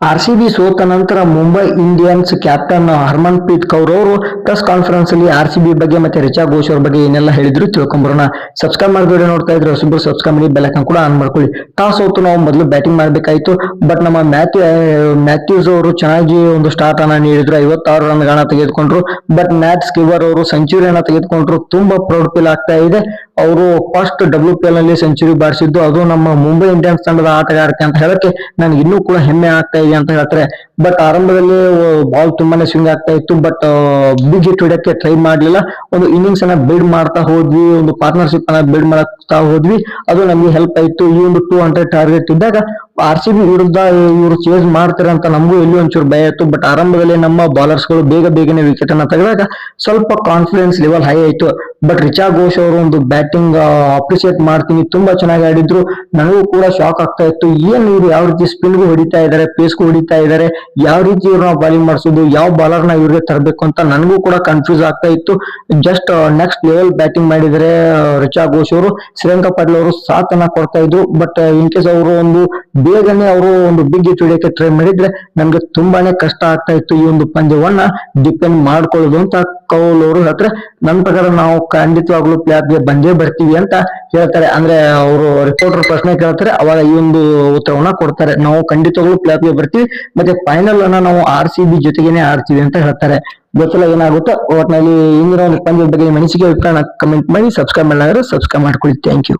RCB ಸೋತ ನಂತರ Mumbai Indians captain Harmanpreet Kaur ಅವರು ಪ್ರೆಸ್ ಕಾನ್ಫರೆನ್ಸ್ ಅಲ್ಲಿ ಆರ್ಸಿಬಿ ಬಗ್ಗೆ ಮತ್ತೆ ರಿಚಾ ಘೋಷ್ ಅವ್ರ ಬಗ್ಗೆ ಏನೆಲ್ಲ ಹೇಳಿದ್ರು ತಿಳ್ಕೊಂಬರೋಣ. ಸಬ್ಸ್ಕ್ರೈಬ್ ಮಾಡಿ ನೋಡ್ತಾ ಇದ್ರೆ ಹೊಸಬ್ರು ಸಬ್ಸ್ಕ್ರೈಬ್ ಮಾಡಿ ಬೆಲ್ ಐಕಾನ್ ಕೂಡ ಆನ್ ಮಾಡ್ಕೊಳ್ಳಿ. ಟಾಸ್ ಹೊತ್ತು ನಾವು ಮೊದಲು ಬ್ಯಾಟಿಂಗ್ ಮಾಡಬೇಕಾಯ್ತು, ಬಟ್ ನಮ್ಮ ಮ್ಯಾಥ್ಯೂಸ್ ಅವರು ಚೆನ್ನಾಗಿ ಒಂದು ಸ್ಟಾರ್ಟ್ ಅನ್ನ ನೀಡಿದ್ರು. 56 ರನ್ಗಳನ್ನ ತೆಗೆದುಕೊಂಡ್ರು. ಬಟ್ ಮ್ಯಾಟ್ ಸ್ಕಿವರ್ ಅವರು ಸೆಂಚುರಿಯನ್ನ ತೆಗೆದುಕೊಂಡ್ರು. ತುಂಬಾ ಪ್ರೌಡ್ ಫೀಲ್ ಆಗ್ತಾ ಇದೆ. ಅವರು ಫಸ್ಟ್ WPL ನಲ್ಲಿ ಸೆಂಚುರಿ ಬಾರಿಸಿದ್ದು, ಅದು ನಮ್ಮ ಮುಂಬೈ ಇಂಡಿಯನ್ಸ್ ತಂಡದ ಆಟಗಾರಕ್ಕೆ ಅಂತ ಹೇಳಕ್ಕೆ ನನಗೆ ಇನ್ನೂ ಕೂಡ ಹೆಮ್ಮೆ ಆಗ್ತಾ ಇದೆ ಅಂತ ಹೇಳ್ತಾರೆ. ಬಟ್ ಆರಂಭದಲ್ಲಿ ಬಾಲ್ ತುಂಬಾನೇ ಸ್ವಿಂಗ್ ಆಗ್ತಾ ಇತ್ತು, ಬಟ್ ಬಿಗ್ ಹಿಟ್ ಹೊಡೆಯಕ್ಕೆ ಟ್ರೈ ಮಾಡ್ಲಿಲ್ಲ. ಒಂದು ಇನ್ನಿಂಗ್ಸ್ ಅನ್ನ ಬಿಲ್ಡ್ ಮಾಡ್ತಾ ಹೋದ್ವಿ, ಒಂದು ಪಾರ್ಟ್ನರ್ಶಿಪ್ ಅನ್ನ ಬಿಲ್ಡ್ ಮಾಡ್ತಾ ಹೋದ್ವಿ, ಅದು ನಮಗೆ ಹೆಲ್ಪ್ ಆಯ್ತು. ಈ ಒಂದು 200 ಟಾರ್ಗೆಟ್ ಇದ್ದಾಗ ಆರ್ಸಿಬಿ ವಿರುದ್ಧ ಇವರು ಚೇಸ್ ಮಾಡ್ತಾರೆ ಅಂತ ನಮಗೂ ಎಲ್ಲಿ ಒಂಚೂರು ಭಯ ಇತ್ತು. ಬಟ್ ಆರಂಭದಲ್ಲಿ ನಮ್ಮ ಬಾಲರ್ಸ್ ಗಳು ಬೇಗನೆ ವಿಕೆಟ್ ಅನ್ನ ತೆಗೆದಾಗ ಸ್ವಲ್ಪ ಕಾನ್ಫಿಡೆನ್ಸ್ ಲೆವೆಲ್ ಹೈ ಆಯ್ತು. ಬಟ್ ರಿಚಾ ಘೋಷ್ ಅವರು ಒಂದು ಬ್ಯಾಟಿಂಗ್ ಅಪ್ರಿಶಿಯೇಟ್ ಮಾಡ್ತೀನಿ, ತುಂಬಾ ಚೆನ್ನಾಗಿ ಆಡಿದ್ರು. ನನಗೂ ಕೂಡ ಶಾಕ್ ಆಗ್ತಾ ಇತ್ತು, ಏನ್ ಇವರು ಯಾವ ರೀತಿ ಸ್ಪಿನ್ಗೂ ಹೊಡಿತಾ ಇದಾರೆ, ಪೇಸ್ಗೂ ಹೊಡಿತಾ ಇದಾರೆ, ಯಾವ ರೀತಿ ಇವ್ರನ್ನ ಬಾಲಿಂಗ್ ಮಾಡಿಸೋದು, ಯಾವ ಬಾಲರ್ ನ ಇವ್ರಿಗೆ ತರಬೇಕು ಅಂತ ನನಗೂ ಕೂಡ ಕನ್ಫ್ಯೂಸ್ ಆಗ್ತಾ ಇತ್ತು. ಜಸ್ಟ್ ನೆಕ್ಸ್ಟ್ ಲೆವೆಲ್ ಬ್ಯಾಟಿಂಗ್ ಮಾಡಿದರೆ ರಿಚಾ ಘೋಷ್ ಅವರು. ಶ್ರೇಯಾಂಕ ಪಾಟೀಲ್ ಅವರು ಸಾಥ್ ಅನ್ನ ಕೊಡ್ತಾ ಇದ್ರು. ಬಟ್ ಇನ್ ಕೇಸ್ ಅವರು ಒಂದು ಬೇಗನೆ ಅವರು ಒಂದು ಬಿಗ್ ಹಿಟ್ ಹೊಡಿಯಕ್ಕೆ ಟ್ರೈ ಮಾಡಿದ್ರೆ ನಮ್ಗೆ ತುಂಬಾನೇ ಕಷ್ಟ ಆಗ್ತಾ ಇತ್ತು ಈ ಒಂದು ಪಂದ್ಯವನ್ನ ಡಿಪೆಂಡ್ ಮಾಡ್ಕೊಳ್ಳೋದು ಅಂತ ಕೌಲ್ ಅವರು ಹೇಳ್ತಾರೆ. ನನ್ನ ಪ್ರಕಾರ ನಾವು ಖಂಡಿತವಾಗ್ಲೂ ಪ್ಲೇ ಆಫ್ ಗೆ ಬಂದೇ ಬರ್ತೀವಿ ಅಂತ ಹೇಳ್ತಾರೆ. ಅಂದ್ರೆ ಅವರು ರಿಪೋರ್ಟರ್ ಪ್ರಶ್ನೆ ಕೇಳ್ತಾರೆ, ಅವಾಗ ಈ ಒಂದು ಉತ್ತರವನ್ನ ಕೊಡ್ತಾರೆ, ನಾವು ಖಂಡಿತವಾಗ್ಲೂ ಪ್ಲೇ ಆಫ್ ಗೆ ಬರ್ತೀವಿ, ಮತ್ತೆ ಫೈನಲ್ ಅನ್ನ ನಾವು RCB ಜೊತೆಗೇನೆ ಆಡ್ತೀವಿ ಅಂತ ಹೇಳ್ತಾರೆ. ಗೊತ್ತಿಲ್ಲ ಏನಾಗುತ್ತೋ. ಒಟ್ಟಿನಲ್ಲಿ ಇಂದಿನ ಒಂದು ಪಂದ್ಯದ ಬಗ್ಗೆ ಮನಸ್ಸಿಗೆ ಅಭಿಪ್ರಾಯ ಕಮೆಂಟ್ ಮಾಡಿ, ಸಬ್ಸ್ಕ್ರೈಬ್ ಮಾಡಿದ್ರೆ ಸಬ್ಸ್ಕ್ರೈಬ್ ಮಾಡ್ಕೊಳ್ಳಿ. Thank you.